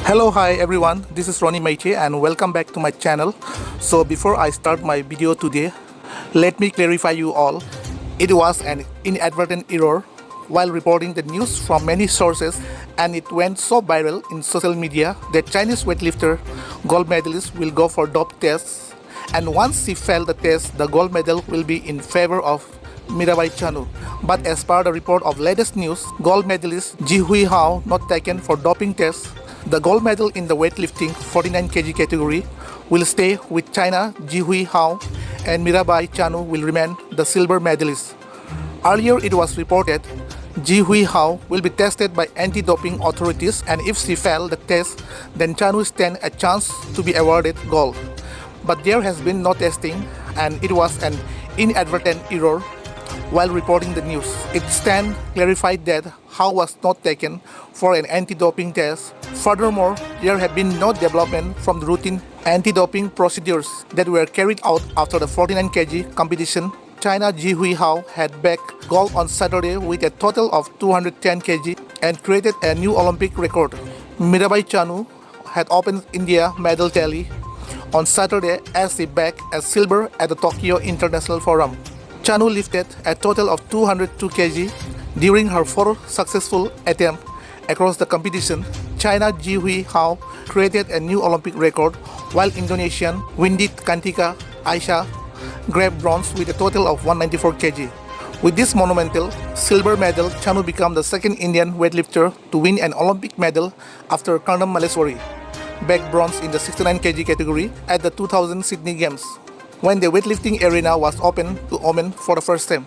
Hello, hi everyone. This is Ronnie Maiche and welcome back to my channel. So before I start my video today, let me clarify you all. It was an inadvertent error while reporting the news from many sources, and it went so viral in social media that Chinese weightlifter gold medalist will go for dope tests, and once she failed the test, the gold medal will be in favor of Mirabai Chanu. But as per the report of latest news, gold medalist Zhihui Hou not taken for doping tests. The gold medal in the weightlifting 49 kg category will stay with China Zhihui Hou, and Mirabai Chanu will remain the silver medalist. Earlier it was reported Zhihui Hou will be tested by anti-doping authorities, and if she fails the test, then Chanu stands a chance to be awarded gold. But there has been no testing, and it was an inadvertent error while reporting the news. It stands clarified that Hou was not taken for an anti-doping test. Furthermore, there have been no development from the routine anti-doping procedures that were carried out after the 49 kg competition. China Zhihui Hou had bagged gold on Saturday with a total of 210 kg and created a new Olympic record. Mirabai Chanu had opened India medal tally on Saturday as she bagged a silver at the Tokyo International Forum. Chanu lifted a total of 202 kg during her 4 successful attempts across the competition. China Zhihui Hou created a new Olympic record, while Indonesian Windy Cantika Aisyah grabbed bronze with a total of 194 kg. With this monumental silver medal, Chanu became the second Indian weightlifter to win an Olympic medal after Karnam Malleswari bagged bronze in the 69 kg category at the 2000 Sydney Games, when the weightlifting arena was open to women for the first time.